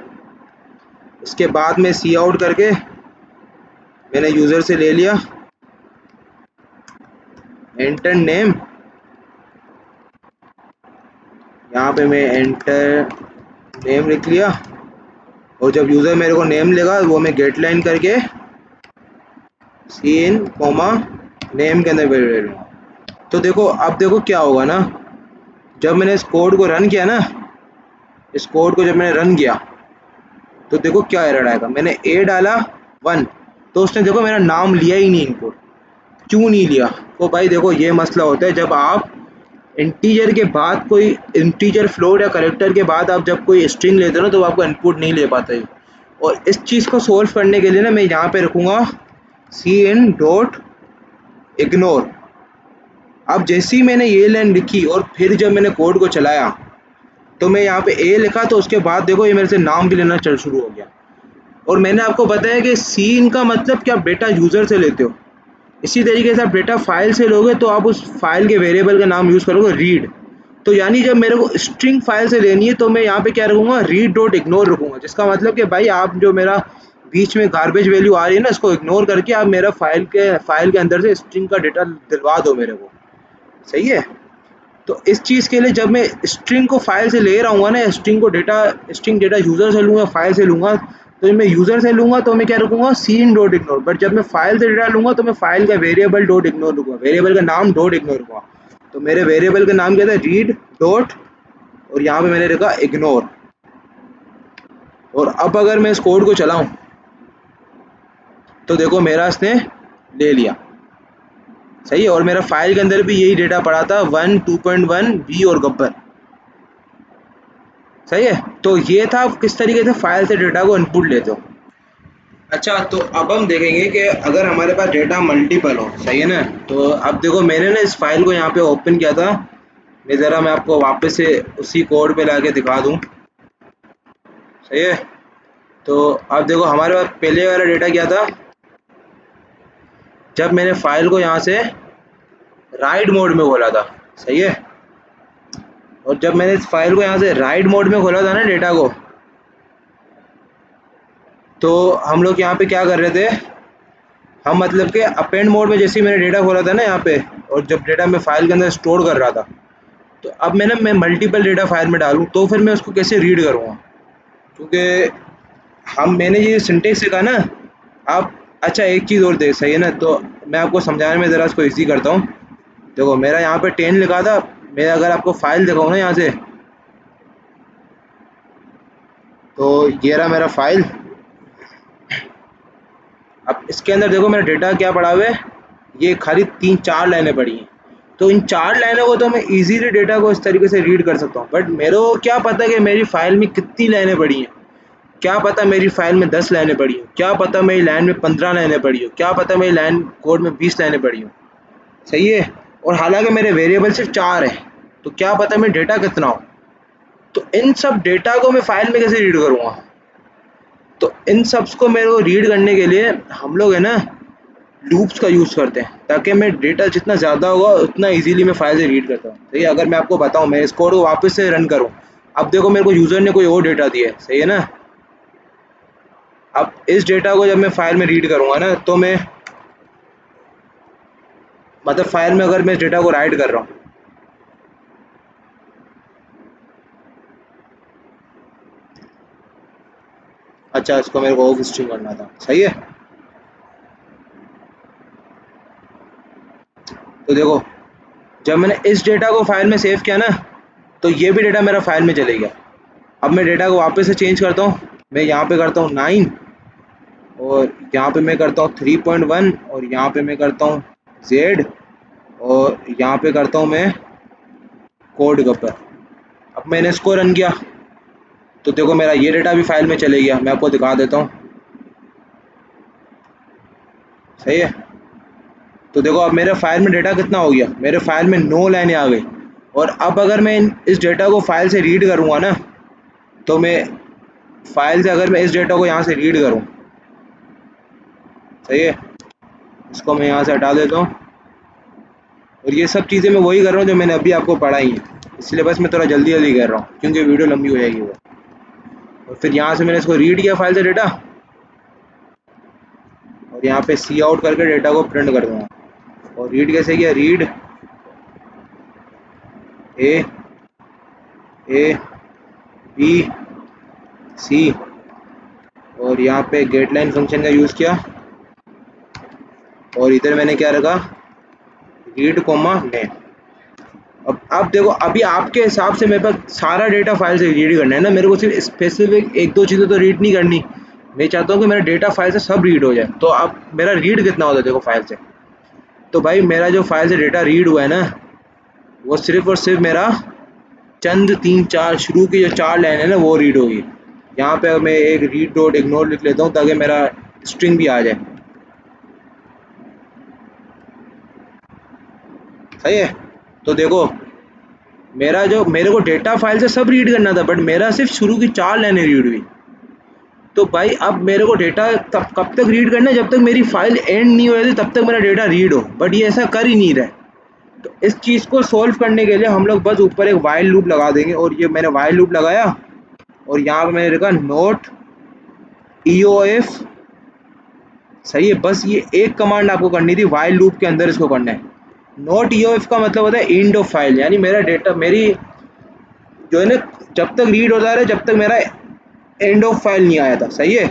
इसके बाद में सी आउट करके मैंने यूज़र से ले लिया एंटर नेम, यहाँ पे मैं एंटर नेम लिख लिया, और जब यूज़र मेरे को नेम लेगा वो मैं गेट लाइन करके सी इन कोमा नेम के अंदर वैल्यू ले लूँगा। तो देखो अब देखो क्या होगा ना, जब मैंने इस कोड को रन किया ना, इस कोड को जब मैंने रन किया, तो देखो क्या एरर आएगा। मैंने ए डाला 1, तो उसने देखो मेरा नाम लिया ही नहीं इनपुट। क्यों नहीं लिया? तो भाई देखो ये मसला होता है जब आप इंटीजर के बाद कोई इंटीजर फ्लोट या करेक्टर के बाद आप जब कोई स्ट्रिंग लेते हो ना, तो आपको इनपुट नहीं ले पाते। और इस चीज़ को सोल्व करने के लिए ना मैं यहाँ पे रखूँगा सी इन डॉट इग्नोर। अब जैसे ही मैंने ये लाइन लिखी और फिर जब मैंने कोड को चलाया, तो मैं यहाँ पे ए लिखा, तो उसके बाद देखो ये मेरे से नाम भी लेना चल शुरू हो गया। और मैंने आपको बताया कि सीन का मतलब कि आप डेटा यूज़र से लेते हो। इसी तरीके से आप डेटा फाइल से लोगे, तो आप उस फाइल के वेरिएबल का नाम यूज़ करोगे रीड। तो यानी जब मेरे को स्ट्रिंग फाइल से लेनी है, तो मैं यहाँ पे क्या रखूँगा, रीड डॉट इग्नोर रखूँगा, जिसका मतलब कि भाई आप जो मेरा बीच में गार्बेज वैल्यू आ रही है ना, इसको इग्नोर करके आप मेरा फाइल के अंदर से स्ट्रिंग का डेटा दिलवा दो मेरे को। सही है। तो इस चीज़ के लिए जब मैं स्ट्रिंग को फाइल से ले रहा हूँ ना, स्ट्रिंग डेटा यूज़र से लूँगा, फाइल से लूँगा, तो मैं यूज़र से लूँगा तो मैं क्या रखूँगा, सीन डॉट इग्नोर। बट जब मैं फाइल से डेटा लूँगा, तो मैं फाइल का वेरिएबल डॉट इग्नोर लूँगा, वेरिएबल का नाम डॉट इग्नोर लूँगा। तो मेरे वेरिएबल का नाम क्या था, रीड डॉट, और यहाँ पे मैंने लिखा इग्नोर। और अब अगर मैं इस कोड को चलाऊँ, तो देखो मेरा इसने ले लिया। सही है। और मेरा फाइल के अंदर भी यही डेटा पड़ा था 1, 2.1 बी और गब्बर। सही है। तो ये था किस तरीके से फाइल से डेटा को इनपुट लेते हो। अच्छा, तो अब हम देखेंगे कि अगर हमारे पास डेटा मल्टीपल हो, सही है ना। तो अब देखो मैंने ना इस फाइल को यहाँ पे ओपन किया था, मैं आपको वापस से उसी कोड पे लाके दिखा दूँ। सही है। तो अब देखो हमारे पास पहले वाला डेटा क्या था, जब मैंने फाइल को यहाँ से राइट मोड में खोला था। सही है। और जब मैंने इस फाइल को यहाँ से राइट मोड में खोला था ना डेटा को, तो हम लोग यहाँ पे क्या कर रहे थे, हम मतलब कि अपेंड मोड में जैसे ही मैंने डेटा खोला था ना यहाँ पे, और जब डेटा मैं फाइल के अंदर स्टोर कर रहा था, तो अब मैं मल्टीपल डेटा फाइल में डालूँ, तो फिर मैं उसको कैसे रीड करूँगा, क्योंकि मैंने ये सिंटेक्स सीखा ना। आप अच्छा एक चीज़ और देख, सही है ना, तो मैं आपको समझाने में ज़रा इसको ईजी करता हूँ। देखो मेरा यहाँ पे 10 लिखा था, मैं अगर आपको फाइल दिखाऊँ ना यहाँ से, तो ये रहा मेरा फाइल। अब इसके अंदर देखो मेरा डेटा क्या पड़ा हुआ है, ये खाली 3-4 लाइनें पड़ी हैं। तो इन 4 लाइनों को तो मैं इजीली डेटा को इस तरीके से रीड कर सकता हूँ, बट मेरे को क्या पता कि मेरी फाइल में कितनी लाइनें पड़ी हैं। क्या पता मेरी फाइल में 10 लाइनें पड़ी हो, क्या पता मेरी लाइन में 15 लाइनें पड़ी हो, क्या पता मेरी लाइन कोड में 20 लाइनें पड़ी हो। सही है। और हालांकि मेरे वेरिएबल सिर्फ 4 है, तो क्या पता मेरा डेटा कितना हो। तो इन सब डेटा को मैं फाइल में कैसे रीड करूँगा। तो इन सब को मेरे को रीड करने के लिए हम लोग है ना लूप्स का यूज़ करते हैं, ताकि मैं डेटा जितना ज़्यादा होगा उतना इजीली मैं फाइल से रीड करता हूँ। सही है। अगर मैं आपको बताऊँ, मैं इस कोड को वापस से रन करूँ, अब देखो मेरे को यूज़र ने कोई और डेटा दिया है। सही है ना। अब इस डेटा को जब मैं फाइल में रीड करूँगा ना, तो मैं मतलब फाइल में अगर मैं इस डेटा को राइट कर रहा हूँ, अच्छा इसको मेरे को ऑफ स्ट्रिंग करना था। सही है। तो देखो जब मैंने इस डेटा को फाइल में सेव किया ना, तो ये भी डेटा मेरा फाइल में चले गया। अब मैं डेटा को वापस से चेंज करता हूँ, मैं यहाँ पे करता हूँ 9 और यहाँ पे मैं करता हूँ 3.1 और यहाँ पे मैं करता हूँ Z और यहाँ पे करता हूँ मैं कोड कपर। अब मैंने इसको रन किया, तो देखो मेरा ये डेटा भी फाइल में चले गया। मैं आपको दिखा देता हूँ। सही है। तो देखो अब मेरे फाइल में डेटा कितना हो गया, मेरे फाइल में 9 लाइनें आ गई। और अब अगर मैं इस डेटा को फाइल से रीड करूँगा ना, तो मैं फाइल से अगर मैं इस डेटा को यहाँ से रीड करूँ, सही है, इसको मैं यहाँ से हटा देता हूँ। और ये सब चीज़ें मैं वही कर रहा हूँ जो मैंने अभी आपको पढ़ाई है, इसलिए बस मैं थोड़ा जल्दी जल्दी कर रहा हूँ क्योंकि वीडियो लंबी हो जाएगी वो। और फिर यहाँ से मैंने इसको रीड किया फाइल से डेटा, और यहाँ पे सी आउट करके डेटा को प्रिंट कर दूँगा। और रीड कैसे किया, रीड ए बी सी, और यहाँ पे गेट लाइन फंक्शन का यूज़ किया, और इधर मैंने क्या रखा, रीड कोमा नेम। अब देखो अभी आपके हिसाब से मेरे पास सारा डेटा फाइल से रीड करना है ना, मेरे को सिर्फ स्पेसिफिक एक दो चीज़ें तो रीड नहीं करनी। मैं चाहता हूँ कि मेरा डेटा फाइल से सब रीड हो जाए। तो अब मेरा रीड कितना होता है देखो फाइल से, तो भाई मेरा जो फाइल से डेटा रीड हुआ है ना, वो सिर्फ और सिर्फ मेरा चंद 3-4 शुरू की जो 4 लाइन है ना वो रीड होगी। यहाँ पे मैं एक रीड डॉट इग्नोर लिख लेता हूँ ताकि मेरा स्ट्रिंग भी आ जाए। सही है। तो देखो मेरे को डेटा फाइल से सब रीड करना था, बट मेरा सिर्फ शुरू की 4 लाइनें रीड हुई। तो भाई अब मेरे को डेटा तब कब तक रीड करना है, जब तक मेरी फाइल एंड नहीं हो जाती तब तक मेरा डेटा रीड हो, बट ये ऐसा कर ही नहीं रहा है। तो इस चीज़ को सॉल्व करने के लिए हम लोग बस ऊपर एक वाइल लूप लगा देंगे, और ये मैंने वाइल लूप लगाया और यहाँ पे मैंने लिखा नोट EOF। सही है। बस ये एक कमांड आपको करनी थी वाइल लूप के अंदर, इसको करना है। नोट EOF का मतलब होता है एंड ऑफ फाइल, यानी मेरा डेटा मेरी जो है ना जब तक रीड होता रहे जब तक मेरा एंड ऑफ फाइल नहीं आया था। सही है।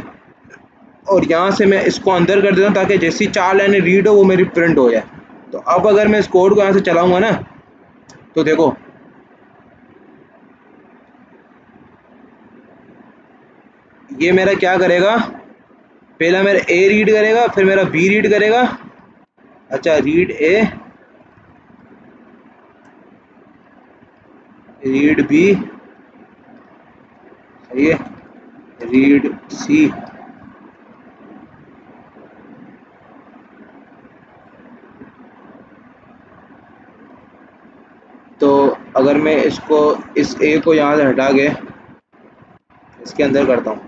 और यहाँ से मैं इसको अंदर कर देता हूँ ताकि जैसी 4 लाइनें रीड हो वो मेरी प्रिंट हो जाए। तो अब अगर मैं इस कोड को यहाँ से चलाऊंगा ना, तो देखो ये मेरा क्या करेगा, पहला मेरा ए रीड करेगा, फिर मेरा बी रीड करेगा, अच्छा रीड ए, रीड बी, सही है, रीड सी। तो अगर मैं इसको इस ए को यहाँ से हटा के इसके अंदर करता हूँ,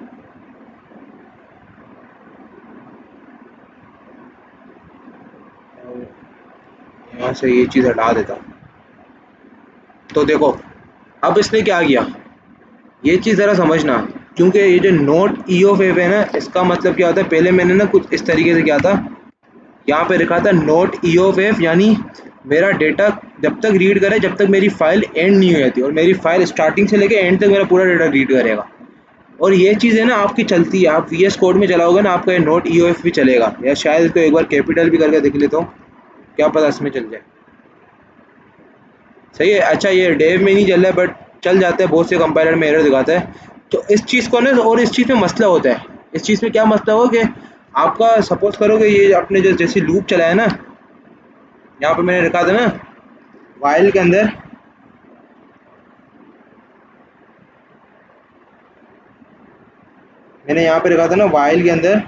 यहाँ से ये चीज़ हटा देता हूँ, तो देखो अब इसने क्या किया, ये चीज़ ज़रा समझना। क्योंकि ये जो नोट EOF है ना, इसका मतलब क्या होता है, पहले मैंने ना कुछ इस तरीके से किया था, यहाँ पे लिखा था नोट EOF, यानी मेरा डेटा जब तक रीड करे जब तक मेरी फाइल एंड नहीं हो जाती, और मेरी फाइल स्टार्टिंग से लेके एंड तक मेरा पूरा डेटा रीड करेगा। और ये चीज़ है ना आपकी चलती है, आप VS कोड में चलाओगे ना आपका ये नोट EOF भी चलेगा, या शायद इसको एक बार कैपिटल भी करके देख लेता हूँ, क्या पता इसमें चल जाए। सही है। अच्छा ये डेव में नहीं चल रहा है बट चल जाता है, बहुत से कंपाइलर में एरर दिखाता है। तो इस चीज़ को ना, और इस चीज़ में मसला होता है, इस चीज़ में क्या मसला हो कि आपका सपोज करो कि ये आपने जो जैसे लूप चलाया ना, यहाँ पे मैंने लिखा था ना वाइल के अंदर मैंने यहाँ पे लिखा था ना, वाइल के अंदर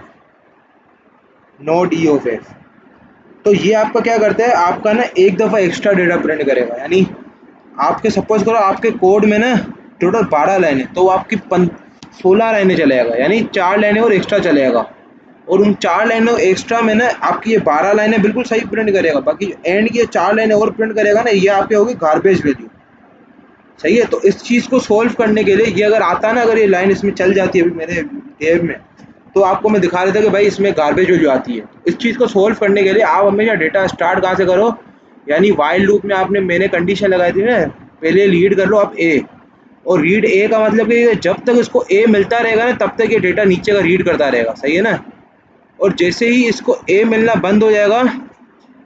नोट ई ऑफ एफ। तो ये आपका क्या करता है, आपका ना एक दफ़ा एक्स्ट्रा डेटा प्रिंट करेगा। यानी आपके सपोज करो आपके कोड में ना टोटल 12 लाइन है, तो वो आपकी 16 लाइनें चलेगा, यानी 4 लाइनें और एक्स्ट्रा चलेगा। और उन 4 लाइनों एक्स्ट्रा में ना आपकी ये 12 लाइनें बिल्कुल सही प्रिंट करेगा। बाकी एंड की 4 लाइनें और प्रिंट करेगा ना, ये आपके होगी गार्बेज वैल्यू। सही है। तो इस चीज़ को सोल्व करने के लिए ये अगर आता ना, अगर ये लाइन इसमें चल जाती है अभी मेरे गेम में, तो आपको मैं दिखा रहा था कि भाई इसमें गार्बेज वैल्यू आती है। इस चीज़ को सोल्व करने के लिए आप हमेशा डेटा स्टार्ट कहाँ से करो, यानी वाइल लूप में आपने मैंने कंडीशन लगाई थी ना, पहले रीड कर लो आप ए। और रीड ए का मतलब कि जब तक इसको ए मिलता रहेगा ना, तब तक ये डेटा नीचे का रीड करता रहेगा। सही है ना। और जैसे ही इसको ए मिलना बंद हो जाएगा,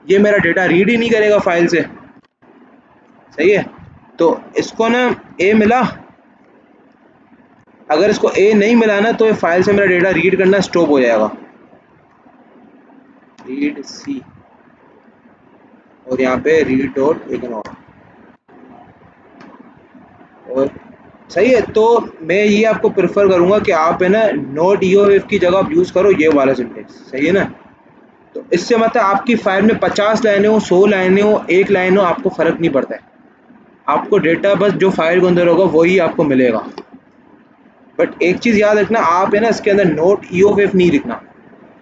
ये मेरा डेटा रीड ही नहीं करेगा फाइल से। सही है। तो इसको ना ए मिला, अगर इसको ए नहीं मिला ना, तो ये फाइल से मेरा डेटा रीड करना स्टॉप हो जाएगा। रीड सी, और यहाँ पे रीड डॉट इग्नोर। और सही है। तो मैं ये आपको प्रेफर करूँगा कि आप है ना नोट ई एफ की जगह आप यूज़ करो ये वाला सिंटेक्स। सही है ना। तो इससे मतलब आपकी फाइल में 50 लाइनें हो, 100 लाइनें हो, एक लाइन हो, आपको फ़र्क नहीं पड़ता है। आपको डेटा बस जो फाइल के अंदर होगा वही आपको मिलेगा। बट एक चीज़ याद रखना, आप है ना इसके अंदर नोट ई एफ नहीं लिखना,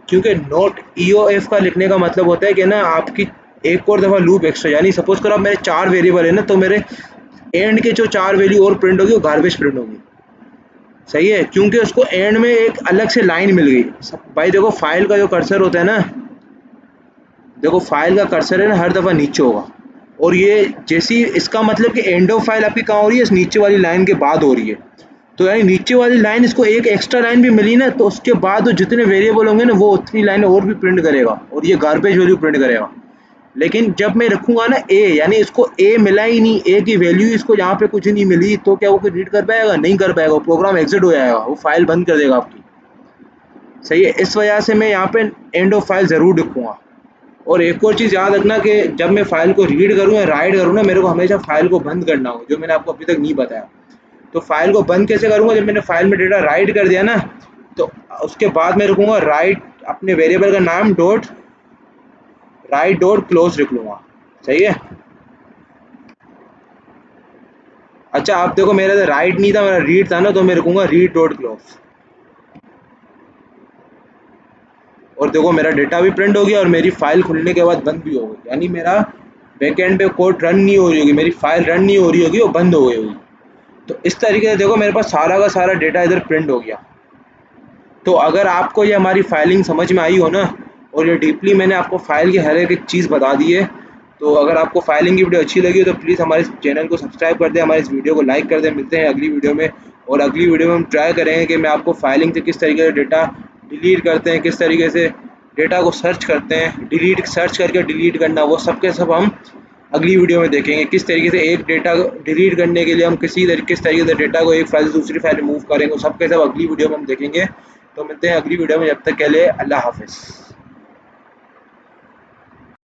क्योंकि नोट ई एफ का लिखने का मतलब होता है कि ना आपकी एक और दफ़ा लूप एक्स्ट्रा, यानी सपोज करो अब मेरे 4 वेरिएबल है ना, तो मेरे एंड के जो 4 वैल्यू और प्रिंट होगी वो गार्बेज प्रिंट होगी। सही है। क्योंकि उसको एंड में एक अलग से लाइन मिल गई। भाई देखो फाइल का जो कर्सर होता है ना, देखो फाइल का कर्सर है ना हर दफ़ा नीचे होगा। और ये जैसी इसका मतलब कि एंड ऑफ फाइल आपकी कहाँ हो रही है, इस नीचे वाली लाइन के बाद हो रही है। तो यानी नीचे वाली लाइन इसको एक एक्स्ट्रा लाइन भी मिली ना, तो उसके बाद वो जितने वेरिएबल होंगे ना वो उतनी लाइन और भी प्रिंट करेगा, और ये गार्बेज वैल्यू प्रिंट करेगा। लेकिन जब मैं रखूंगा ना ए, यानी इसको ए मिला ही नहीं, ए की वैल्यू इसको यहाँ पे कुछ नहीं मिली, तो क्या वो रीड कर पाएगा? नहीं कर पाएगा। प्रोग्राम एग्जिट हो जाएगा, वो फाइल बंद कर देगा आपकी। सही है। इस वजह से मैं यहाँ पे एंड ऑफ फाइल ज़रूर लिखूंगा। और एक और चीज़ याद रखना कि जब मैं फाइल को रीड करूँ या राइट करूँ ना, मेरे को हमेशा फाइल को बंद करना हो, जो मैंने आपको अभी तक नहीं बताया। तो फाइल को बंद कैसे करूँगा, जब मैंने फाइल में डेटा राइट कर दिया ना, तो उसके बाद मैं रुकूंगा राइट, अपने वेरिएबल का नाम डॉट राइट डॉट क्लोज लिख लूँगा। सही है। अच्छा आप देखो, मेरा तो राइट नहीं था, मेरा रीड था ना, तो मैं रुकूंगा रीड डॉट क्लोज। और देखो मेरा डेटा भी प्रिंट हो गया और मेरी फाइल खुलने के बाद बंद भी हो गई, यानी मेरा बैकएंड पे कोड रन नहीं हो रही होगी, मेरी फाइल रन नहीं हो रही होगी, वो बंद हो गई होगी। तो इस तरीके से देखो मेरे पास सारा का सारा डेटा इधर प्रिंट हो गया। तो अगर आपको ये हमारी फाइलिंग समझ में आई हो ना, और ये डीपली मैंने आपको फाइल की हर एक चीज़ बता दी है, तो अगर आपको फाइलिंग की वीडियो अच्छी लगी हो तो प्लीज़ हमारे चैनल को सब्सक्राइब कर दें, हमारे इस वीडियो को लाइक कर दें। मिलते हैं अगली वीडियो में। और अगली वीडियो में हम ट्राई करेंगे कि मैं आपको फाइलिंग से किस तरीके से डेटा डिलीट करते हैं, किस तरीके से डेटा को सर्च करते हैं, डिलीट सर्च करके डिलीट करना, वो सब के सब हम अगली वीडियो में देखेंगे। किस तरीके से एक डेटा डिलीट करने के लिए हम किस तरीके से डेटा को एक फाइल से दूसरी फाइल में मूव करेंगे, सब के सब अगली वीडियो में हम देखेंगे। तो मिलते हैं अगली वीडियो में, जब तक के लिए अल्लाह हाफिज़।